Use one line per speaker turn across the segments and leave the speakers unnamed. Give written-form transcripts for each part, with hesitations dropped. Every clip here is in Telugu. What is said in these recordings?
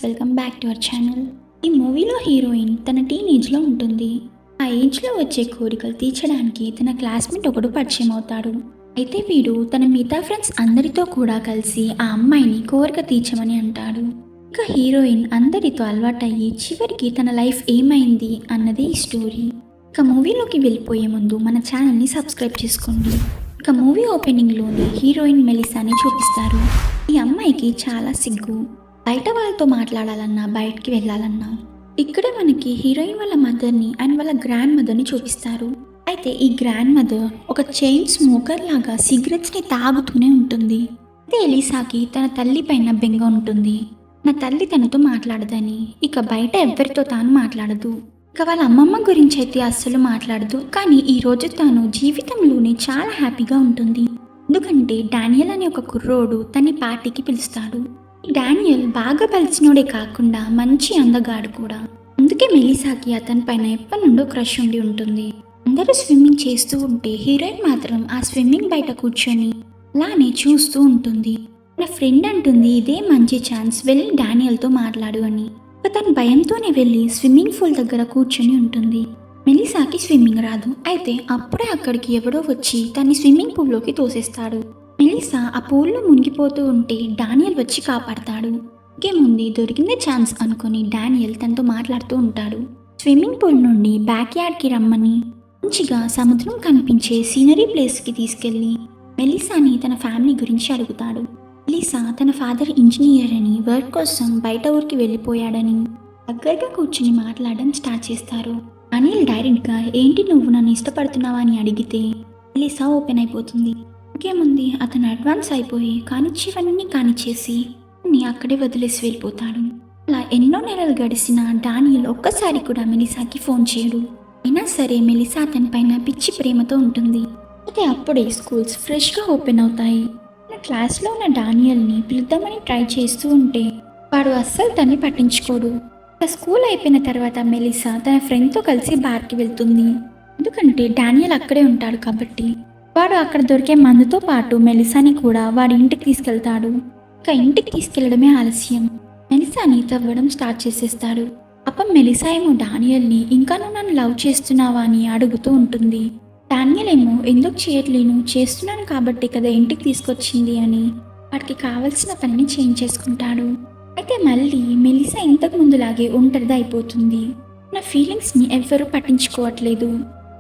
Welcome back to our channel. ఈ మూవీలో హీరోయిన్ తన టీనేజ్లో ఉంటుంది. ఆ ఏజ్లో వచ్చే కోరికలు తీర్చడానికి తన క్లాస్మేట్ ఒకడు పరిచయం అవుతాడు. అయితే వీడు తన మిగతా ఫ్రెండ్స్ అందరితో కూడా కలిసి ఆ అమ్మాయిని కోరిక తీర్చమని అంటాడు. ఇక హీరోయిన్ అందరితో అలవాటయ్యి చివరికి తన లైఫ్ ఏమైంది అన్నది ఈ స్టోరీ. ఇక మూవీలోకి వెళ్ళిపోయే ముందు మన ఛానల్ని సబ్స్క్రైబ్ చేసుకోండి. ఇక మూవీ ఓపెనింగ్లోని హీరోయిన్ మెలిసాని చూపిస్తారు. ఈ అమ్మాయికి చాలా సిగ్గు. బయట వాళ్ళతో మాట్లాడాలన్నా బయటికి వెళ్ళాలన్నా. ఇక్కడే మనకి హీరోయిన్ వాళ్ళ మదర్ని అండ్ వాళ్ళ గ్రాండ్ మదర్ని చూపిస్తారు. అయితే ఈ గ్రాండ్ మదర్ ఒక చైన్ స్మోకర్ లాగా సిగరెట్స్ని తాగుతూనే ఉంటుంది. అయితే ఎలిసాకి తన తల్లి పైన బెంగ ఉంటుంది. నా తల్లి తనతో మాట్లాడదని, ఇక బయట ఎవరితో తాను మాట్లాడదు. ఇక వాళ్ళ అమ్మమ్మ గురించి అయితే అస్సలు మాట్లాడదు. కానీ ఈ రోజు తాను జీవితంలోనే చాలా హ్యాపీగా ఉంటుంది. ఎందుకంటే డానియల్ అనే ఒక కుర్రోడు తన పార్టీకి పిలుస్తాడు. డానియల్ బాగా పలిచినోడే కాకుండా మంచి అందగాడు కూడా. అందుకే మెలిసాకి అతని పైన ఎప్పటి నుండో క్రష్ ఉండి ఉంటుంది. అందరూ స్విమ్మింగ్ చేస్తూ ఉంటే హీరోయిన్ మాత్రం ఆ స్విమ్మింగ్ బయట కూర్చొని అలానే చూస్తూ ఉంటుంది. నా ఫ్రెండ్ అంటుంది ఇదే మంచి ఛాన్స్, వెళ్ళి డానియల్తో మాట్లాడు అని. తను భయంతోనే వెళ్ళి స్విమ్మింగ్ పూల్ దగ్గర కూర్చొని ఉంటుంది. మెలిసాకి స్విమ్మింగ్ రాదు. అయితే అప్పుడే అక్కడికి ఎవడో వచ్చి తన్ని స్విమ్మింగ్ పూల్లోకి తోసేస్తాడు. మెలిసా ఆ పూల్లో మునిగిపోతూ ఉంటే డానియల్ వచ్చి కాపాడతాడు. ఇంకేముంది, దొరికిందే ఛాన్స్ అనుకుని డానియల్ తనతో మాట్లాడుతూ ఉంటాడు. స్విమ్మింగ్ పూల్ నుండి బ్యాక్ యార్డ్కి రమ్మని మంచిగా సముద్రం కనిపించే సీనరీ ప్లేస్కి తీసుకెళ్ళి మెలిసాని తన ఫ్యామిలీ గురించి అడుగుతాడు. మెలిసా తన ఫాదర్ ఇంజనీర్ అని, వర్క్ కోసం బయట ఊరికి వెళ్ళిపోయాడని దగ్గరగా కూర్చుని మాట్లాడడం స్టార్ట్ చేస్తారు. డానియల్ డైరెక్ట్గా ఏంటి నువ్వు నన్ను ఇష్టపడుతున్నావా అని అడిగితే మెలిసా ఓపెన్ అయిపోతుంది. ఇంకేముంది, అతను అడ్వాన్స్ అయిపోయి కానిచ్చేవన్నీ కానిచ్చేసి అక్కడే వదిలేసి వెళ్ళిపోతాడు. అలా ఎన్నో నెలలు గడిచిన డానియల్ ఒక్కసారి కూడా మెలిసాకి ఫోన్ చేయడు. అయినా సరే మెలిసా అతని పైన పిచ్చి ప్రేమతో ఉంటుంది. అయితే అప్పుడే స్కూల్స్ ఫ్రెష్గా ఓపెన్ అవుతాయి. తన క్లాస్లో ఉన్న డానియల్ని పిలుద్దామని ట్రై చేస్తూ ఉంటే వాడు అస్సలు తన్ని పట్టించుకోడు. స్కూల్ అయిపోయిన తర్వాత మెలిసా తన ఫ్రెండ్తో కలిసి బార్కి వెళ్తుంది. ఎందుకంటే డానియల్ అక్కడే ఉంటాడు కాబట్టి. వాడు అక్కడ దొరికే మందుతో పాటు మెలిసాని కూడా వాడి ఇంటికి తీసుకెళ్తాడు. ఇక ఇంటికి తీసుకెళ్లడమే ఆలస్యం. మెలిసాని తవ్వడం స్టార్ట్ చేసేస్తాడు. అప్ప మెలిసా ఏమో డానియల్ని ఇంకా నువ్వు నన్ను లవ్ చేస్తున్నావా అని అడుగుతూ ఉంటుంది. డానియల్ ఏమో ఎందుకు చేయట్లేను, చేస్తున్నాను కాబట్టి కదా ఇంటికి తీసుకొచ్చింది అని వాడికి కావలసిన పనిని చేంజ్ చేసుకుంటాడు. అయితే మళ్ళీ మెలిసా ఇంతకు ముందులాగే ఒంటరిది అయిపోతుంది. నా ఫీలింగ్స్ని ఎవ్వరూ పట్టించుకోవట్లేదు.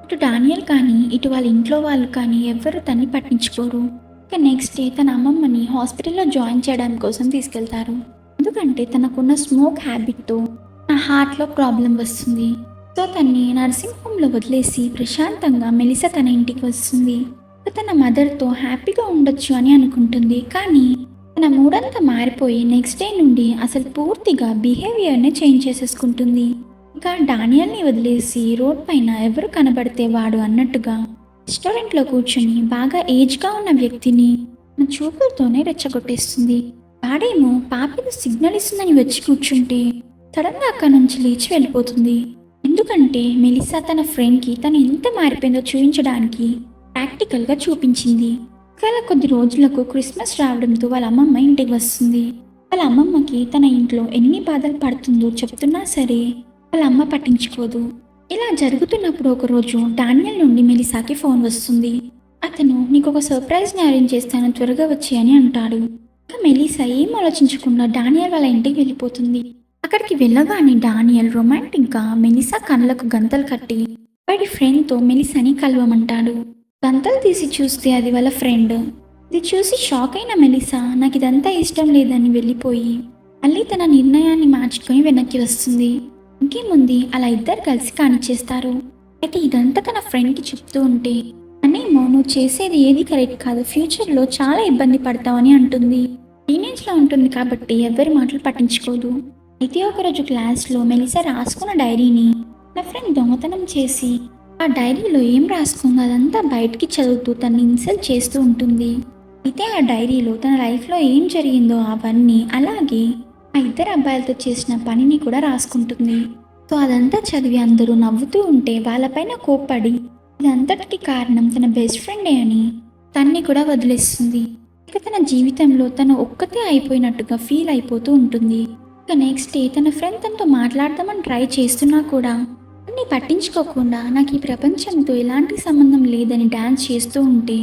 ఇటు డానియల్ కానీ ఇటు వాళ్ళ ఇంట్లో వాళ్ళు కానీ ఎవ్వరూ తన్ని పట్టించుకోరు. ఇక నెక్స్ట్ డే తన అమ్మమ్మని హాస్పిటల్లో జాయిన్ చేయడం కోసం తీసుకెళ్తారు. ఎందుకంటే తనకున్న స్మోక్ హ్యాబిట్తో నా హార్ట్లో ప్రాబ్లం వస్తుంది. సో తన్ని నర్సింగ్ హోమ్లో వదిలేసి ప్రశాంతంగా మెలిసా తన ఇంటికి వస్తుంది. తన మదర్తో హ్యాపీగా ఉండొచ్చు అని అనుకుంటుంది. కానీ తన మూడంతా మారిపోయి నెక్స్ట్ డే నుండి అసలు పూర్తిగా బిహేవియర్ని చేంజ్ చేసేసుకుంటుంది. ఇంకా డానియల్ని వదిలేసి రోడ్ పైన ఎవరు కనబడితే వాడు అన్నట్టుగా రెస్టారెంట్లో కూర్చుని బాగా ఏజ్గా ఉన్న వ్యక్తిని తన చూపులతోనే రెచ్చగొట్టేస్తుంది. వాడేమో పాపేదో సిగ్నల్ ఇస్తుందని వచ్చి కూర్చుంటే సడన్గా అక్కడి నుంచి లేచి వెళ్ళిపోతుంది. ఎందుకంటే మెలిసా తన ఫ్రెండ్కి తను ఎంత మారిపోయిందో చూపించడానికి ప్రాక్టికల్గా చూపించింది. అలా కొద్ది రోజులకు క్రిస్మస్ రావడంతో వాళ్ళ అమ్మమ్మ ఇంటికి వస్తుంది. వాళ్ళ అమ్మమ్మకి తన ఇంట్లో ఎన్ని బాధలు పడుతుందో చెప్తున్నా సరే వాళ్ళ అమ్మ పట్టించుకోదు. ఇలా జరుగుతున్నప్పుడు ఒకరోజు డానియల్ నుండి మెలిసాకి ఫోన్ వస్తుంది. అతను నీకు ఒక సర్ప్రైజ్ని అరేంజ్ చేస్తాను, త్వరగా వచ్చి అని అంటాడు. ఇంకా మెలిసా ఏం ఆలోచించకుండా డానియల్ వాళ్ళ ఇంటికి వెళ్ళిపోతుంది. అక్కడికి వెళ్ళగానే డానియల్ రొమాంటిక్గా మెలిసా కళ్ళకు గంతలు కట్టి వాడి ఫ్రెండ్తో మెలిసాని కలవమంటాడు. గంతలు తీసి చూస్తే అది వాళ్ళ ఫ్రెండ్. ఇది చూసి షాక్ అయిన మెలిసా నాకు ఇదంతా ఇష్టం లేదని వెళ్ళిపోయి మళ్ళీ తన నిర్ణయాన్ని మార్చుకొని వెనక్కి వస్తుంది. ఇంకేముంది, అలా ఇద్దరు కలిసి కానిచ్చేస్తారు. అయితే ఇదంతా తన ఫ్రెండ్కి చెప్తూ ఉంటే అనేమో నువ్వు చేసేది ఏది కరెక్ట్ కాదు, ఫ్యూచర్లో చాలా ఇబ్బంది పడతావని అంటుంది. టీనేజ్లో ఉంటుంది కాబట్టి ఎవరి మాటలు పట్టించుకోదు. అయితే ఒకరోజు క్లాస్లో మెలిసా రాసుకున్న డైరీని నా ఫ్రెండ్ దొంగతనం చేసి ఆ డైరీలో ఏం రాసుకుందో అదంతా బయటికి చదువుతూ తనని ఇన్సల్ట్ చేస్తూ ఉంటుంది. అయితే ఆ డైరీలో తన లైఫ్లో ఏం జరిగిందో అవన్నీ, అలాగే ఆ ఇద్దరు అబ్బాయిలతో చేసిన పనిని కూడా రాసుకుంటుంది. సో అదంతా చదివి అందరూ నవ్వుతూ ఉంటే వాళ్ళపైన కోప్పడి ఇదంతటికి కారణం తన బెస్ట్ ఫ్రెండే అని తన్ని కూడా వదిలేస్తుంది. ఇక తన జీవితంలో తను ఒక్కతే అయిపోయినట్టుగా ఫీల్ అయిపోతూ ఉంటుంది. ఇక నెక్స్ట్ డే తన ఫ్రెండ్ తనతో మాట్లాడదామని ట్రై చేస్తున్నా కూడా అన్ని పట్టించుకోకుండా నాకు ఈ ప్రపంచంతో ఎలాంటి సంబంధం లేదని డాన్స్ చేస్తూ ఉంటే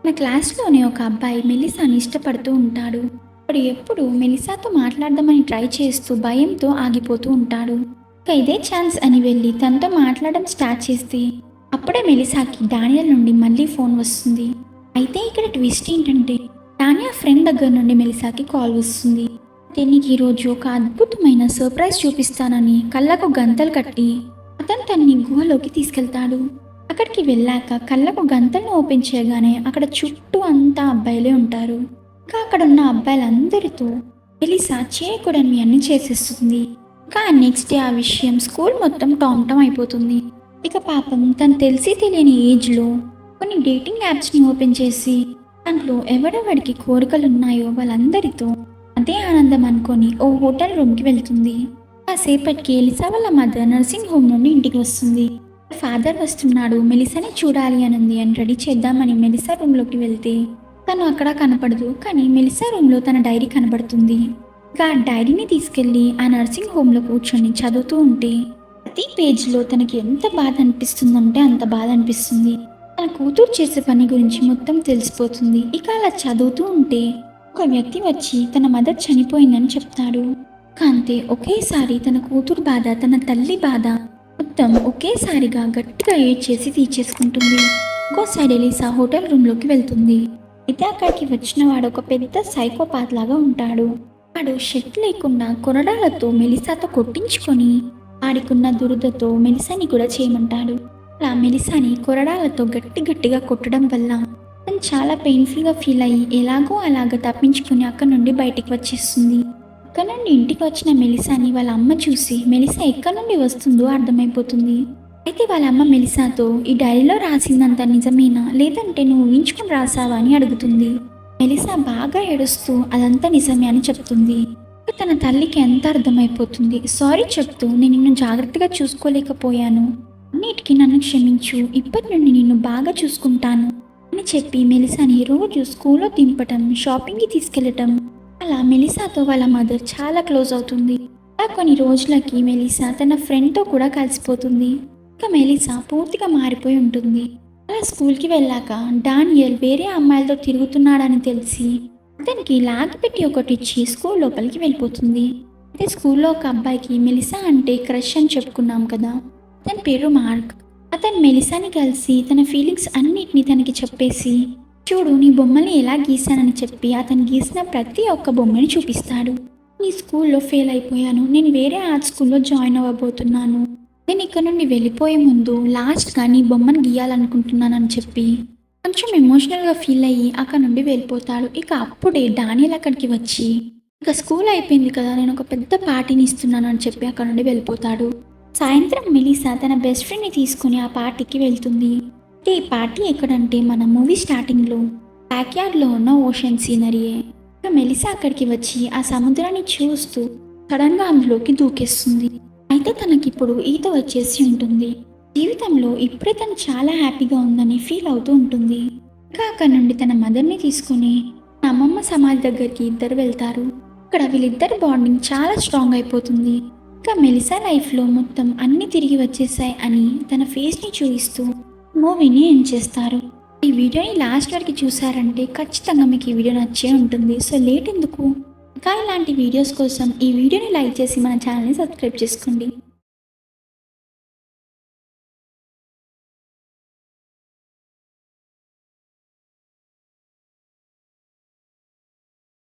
నా క్లాస్లోనే ఒక అబ్బాయి మెలిసాని ఇష్టపడుతూ ఉంటాడు. వాడు ఎప్పుడు మెలిసాతో మాట్లాడదామని ట్రై చేస్తూ భయంతో ఆగిపోతూ ఉంటాడు. ఇక ఇదే ఛాన్స్ అని వెళ్ళి తనతో మాట్లాడడం స్టార్ట్ చేస్తే అప్పుడే మెలిసాకి డానియల్ నుండి మళ్ళీ ఫోన్ వస్తుంది. అయితే ఇక్కడ ట్విస్ట్ ఏంటంటే డానియల్ ఫ్రెండ్ దగ్గర నుండి మెలిసాకి కాల్ వస్తుంది. అయితే నీకు ఈరోజు ఒక అద్భుతమైన సర్ప్రైజ్ చూపిస్తానని కళ్ళకు గంతలు కట్టి అతను తన్ని గుహలోకి తీసుకెళ్తాడు. అక్కడికి వెళ్ళాక కళ్ళకు గంతలను ఓపెన్ చేయగానే అక్కడ చుట్టూ అంతా అబ్బాయిలే ఉంటారు. ఇంకా అక్కడ ఉన్న అబ్బాయిలందరితో మెలిసా చేయకూడని అన్ని చేసేస్తుంది. ఇంకా నెక్స్ట్ డే ఆ విషయం స్కూల్ మొత్తం టామ్ అయిపోతుంది. ఇక పాపం తను తెలిసి తెలియని ఏజ్లో కొన్ని డేటింగ్ యాప్స్ని ఓపెన్ చేసి దాంట్లో ఎవరెవరికి కోరికలు ఉన్నాయో వాళ్ళందరితో అదే ఆనందం అనుకొని ఓ హోటల్ రూమ్కి వెళ్తుంది. కాసేపటికి ఎలిసా వాళ్ళ మదర్ నర్సింగ్ హోమ్ నుండి ఇంటికి వస్తుంది. ఫాదర్ వస్తున్నాడు, మెలిసాని చూడాలి అనుంది అని రెడీ చేద్దామని మెలిసా రూమ్లోకి వెళ్తే తను అక్కడ కనపడదు. కానీ మెలిసా రూమ్లో తన డైరీ కనబడుతుంది. ఇంకా ఆ డైరీని తీసుకెళ్ళి ఆ నర్సింగ్ హోమ్లో కూర్చొని చదువుతూ ఉంటే ప్రతి పేజ్లో తనకి ఎంత బాధ అనిపిస్తుందంటే అంత బాధ అనిపిస్తుంది. తన కూతురు చేసే పని గురించి మొత్తం తెలిసిపోతుంది. ఇక అలా చదువుతూ ఉంటే ఒక వ్యక్తి వచ్చి తన మదర్ చనిపోయిందని చెప్తాడు. కాంతే ఒకేసారి తన కూతురు బాధ, తన తల్లి బాధ మొత్తం ఒకేసారిగా గట్టిగా ఏడ్చేసి తీర్చేసుకుంటుంది. ఇంకో సైడ్ ఎలిసా హోటల్ రూమ్లోకి వెళ్తుంది. అయితే అక్కడికి వచ్చిన వాడు ఒక పెద్ద సైకోపాత్ లాగా ఉంటాడు. వాడు షర్ట్ లేకుండా కొరడాలతో మెలిసాతో కొట్టించుకొని ఆడికున్న దురదతో మెలిసాని కూడా చేయమంటాడు. అలా మెలిసాని కొరడాలతో గట్టిగా కొట్టడం వల్ల తను చాలా పెయిన్ఫుల్గా ఫీల్ అయ్యి ఎలాగో అలాగ తప్పించుకొని అక్కడి నుండి బయటికి వచ్చేస్తుంది. అక్కడ నుండి ఇంటికి వచ్చిన మెలిసాని వాళ్ళ అమ్మ చూసి మెలిసా ఎక్కడి నుండి వస్తుందో అర్థమైపోతుంది. అయితే వాళ్ళ అమ్మ మెలిసాతో ఈ డైరీలో రాసిందంతా నిజమేనా లేదంటే నువ్వు ఊహించుకుని రాసావా అని అడుగుతుంది. మెలిసా బాగా ఏడుస్తూ అదంతా నిజమే అని చెప్తుంది. తన తల్లికి ఎంత అర్థమైపోతుంది. సారీ చెప్తూ నేను నిన్ను జాగ్రత్తగా చూసుకోలేకపోయాను, అన్నిటికీ నన్ను క్షమించు, ఇప్పటి నుండి నిన్ను బాగా చూసుకుంటాను అని చెప్పి మెలిసాని రోజు స్కూల్లో దింపటం, షాపింగ్కి తీసుకెళ్ళటం, అలా మెలిసాతో వాళ్ళ మదర్ చాలా క్లోజ్ అవుతుంది. అలా కొన్ని రోజులకి మెలిసా తన ఫ్రెండ్తో కూడా కలిసిపోతుంది. ఇక మెలిసా పూర్తిగా మారిపోయి ఉంటుంది. అలా స్కూల్కి వెళ్ళాక డానియల్ వేరే అమ్మాయిలతో తిరుగుతున్నాడని తెలిసి అతనికి లాగి పెట్టి ఒకటి ఇచ్చి స్కూల్ లోపలికి వెళ్ళిపోతుంది. అయితే స్కూల్లో ఒక అబ్బాయికి మెలిసా అంటే క్రష్ అని చెప్పుకున్నాం కదా, తన పేరు మార్క్. అతను మెలిసాని కలిసి తన ఫీలింగ్స్ అన్నిటినీ తనకి చెప్పేసి చూడు నీ బొమ్మని ఎలా గీసానని చెప్పి అతను గీసిన ప్రతి ఒక్క బొమ్మని చూపిస్తాడు. నీ స్కూల్లో ఫెయిల్ అయిపోయాను, నేను వేరే ఆర్ట్ స్కూల్లో జాయిన్ అవ్వబోతున్నాను, నేను ఇక్కడ నుండి వెళ్ళిపోయే ముందు లాస్ట్గా నీ బొమ్మను గీయాలనుకుంటున్నానని చెప్పి కొంచెం ఎమోషనల్గా ఫీల్ అయ్యి అక్కడ నుండి వెళ్ళిపోతాడు. ఇక అప్పుడే డానియల్ అక్కడికి వచ్చి ఇక స్కూల్ అయిపోయింది కదా, నేను ఒక పెద్ద పార్టీని ఇస్తున్నాను అని చెప్పి అక్కడ నుండి వెళ్ళిపోతాడు. సాయంత్రం మెలిసా తన బెస్ట్ ఫ్రెండ్ని తీసుకుని ఆ పార్టీకి వెళ్తుంది. ఈ పార్టీ ఎక్కడంటే మన మూవీ స్టార్టింగ్లో బ్యాక్యార్డ్లో ఉన్న ఓషన్ సీనరీయే. ఇక మెలిసా అక్కడికి వచ్చి ఆ సముద్రాన్ని చూస్తూ సడన్గా అందులోకి దూకేస్తుంది. అయితే తనకిప్పుడు ఈత వచ్చేసి ఉంటుంది. జీవితంలో ఇప్పుడే తను చాలా హ్యాపీగా ఉందని ఫీల్ అవుతూ ఉంటుంది. ఇంకా అక్కడ నుండి తన మదర్ని తీసుకుని అమ్మమ్మ సమాధి దగ్గరికి ఇద్దరు వెళ్తారు. అక్కడ వీళ్ళిద్దరు బాండింగ్ చాలా స్ట్రాంగ్ అయిపోతుంది. ఇంకా మెలిసా లైఫ్లో మొత్తం అన్నీ తిరిగి వచ్చేసాయి అని తన ఫేస్ని చూపిస్తూ మూవీని ఎండ్ చేస్తారు. ఈ వీడియోని లాస్ట్ వరకు చూసారంటే ఖచ్చితంగా మీకు ఈ వీడియో నచ్చే ఉంటుంది. సో లేట్ ఎందుకు, ఇంకా ఇలాంటి వీడియోస్ కోసం ఈ వీడియోని లైక్ చేసి మన ఛానల్ని సబ్స్క్రైబ్ చేసుకోండి.